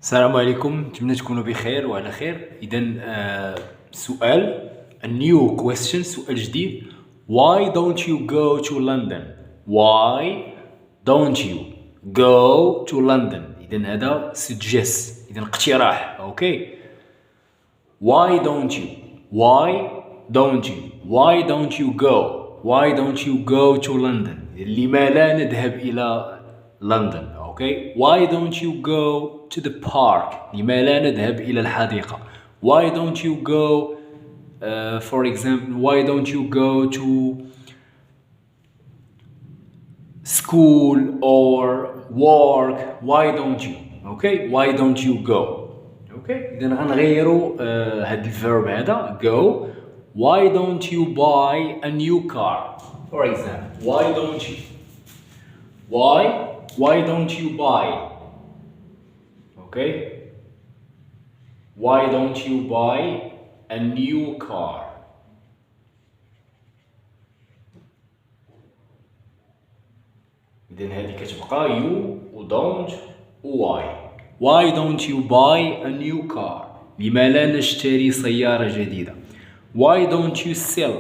السلام عليكم، نتمنى تكونوا بخير وعلى خير. إذا سؤال a new question، سؤال جديد. Why don't you go to London? Why don't you go to London؟ إذا هذا suggest، إذا اقتراح. أوكي. Why don't you? Why don't you? Why don't you go? Why don't you go to London؟ لما لا نذهب إلى لندن؟ Okay. Why don't you go to the park؟ لما لا نذهب إلى الحديقة؟ Why don't you go for example, why don't you go to school or work? Why don't you? Okay. Why don't you go? Okay. إذا غنغيروا هاد الفيرب هذا go. Why don't you buy a new car? For example, why don't you? Why don't you buy? Okay. Why don't you buy a new car? إذن هذه كتبقى you و don't و why. Why don't you buy a new car؟ لما لا نشتري سيارة جديدة؟ Why don't you sell؟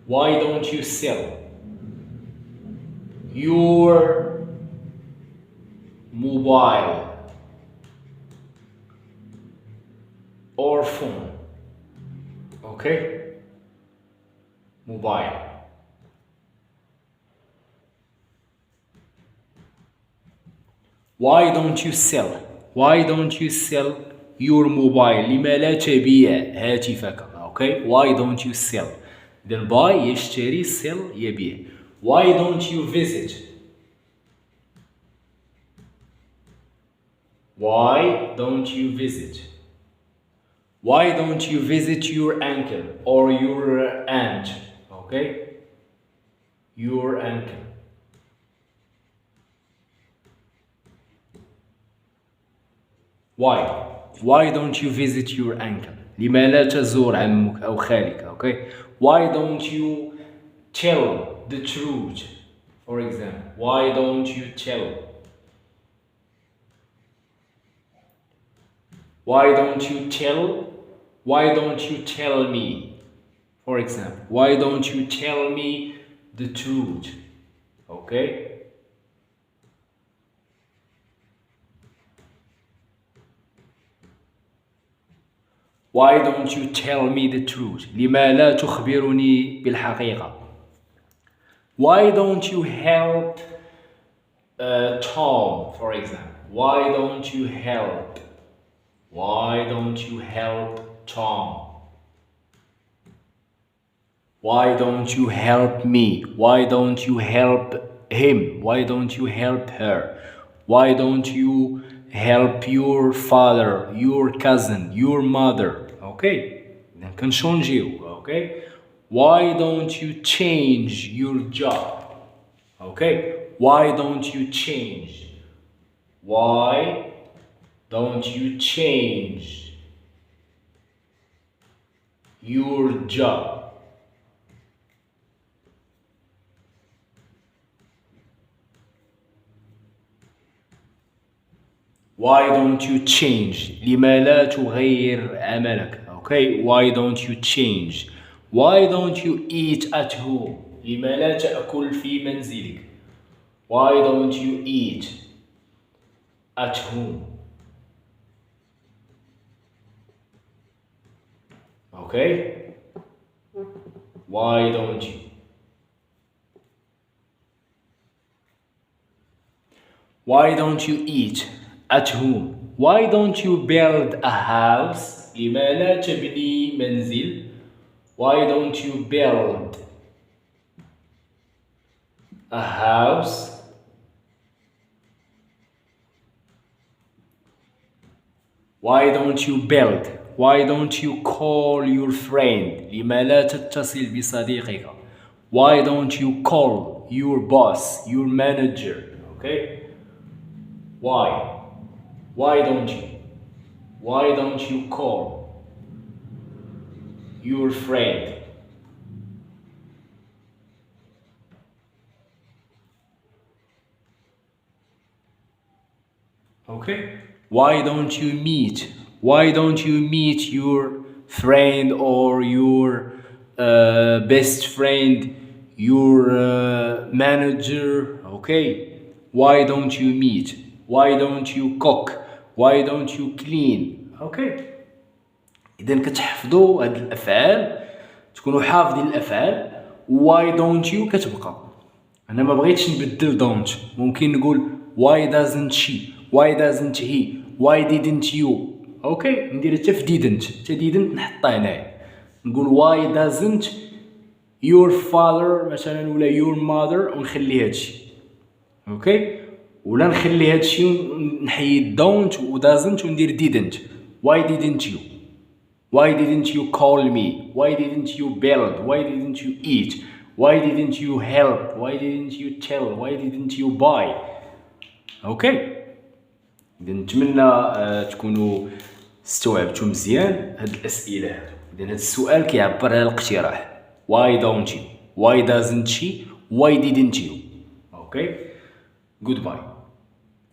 Why don't you sell your mobile or phone? Okay. Mobile. Why don't you sell? Why don't you sell your mobile؟ لما لا تبيع هاتفك؟ Okay. Why don't you sell؟ إذن buy يشتري، sell يبيع. Why don't you visit؟ Why don't you visit؟ Why don't you visit your uncle or your aunt? Okay. Your uncle. Why? Why don't you visit your uncle؟ لما لا تزور عمك أو خالك؟ Okay. Why don't you tell the truth? For example, why don't you tell? Why don't you tell? Why don't you tell me? For example, why don't you tell me the truth? Okay. Why don't you tell me the truth؟ لما لا تخبرني بالحقيقة؟ Why don't you help Tom? For example, why don't you help? Why don't you help Tom? Why don't you help me? Why don't you help him? Why don't you help her? Why don't you help your father, your cousin, your mother? Okay. Then كنشونجيو. Okay. Why don't you change your job? Okay. Why don't you change? Why don't you change your job? Why don't you change؟ لما لا تغير عملك؟ Okay. Why don't you change? Why don't you eat at home؟ لما لا تأكل في منزلك؟ Why don't you eat at home? Okay. Why don't you? Why don't you eat at home? Why don't you build a house؟ لما لا تبني منزل؟ Why don't you build a house? Why don't you build? Why don't you call your friend؟ لما لا تتصل بصديقك؟ Why don't you call your boss, your manager? Okay. Why? Why don't you? Why don't you call your friend? Okay. Why don't you meet? Why don't you meet your friend or your best friend, your manager? Okay. Why don't you meet? Why don't you cook? Why don't you clean? Okay. إذا كتحفظوا هاد الأفعال، تكونوا حافظين الأفعال. why don't you كتبقى. أنا ما بغيتش نبدل don't، ممكن نقول why doesn't she, why doesn't he, why didn't you. اوكي، ندير حتى في didn't نحطها هنايا، نقول why doesn't your father مثلا ولا your mother ونخلي هادشي. اوكي، ولا نخلي هادشي نحيد don't و doesn't وندير didn't. why didn't you, why didn't you call me, why didn't you build, why didn't you eat, why didn't you help, why didn't you tell, why didn't you buy. اوكي، إذا نتمنى تكونوا استوعبتوا مزيان هاد الأسئلة هادو. إذا هاد السؤال كيعبر على الاقتراح. why don't you, why doesn't she, why didn't you. اوكي، goodbye.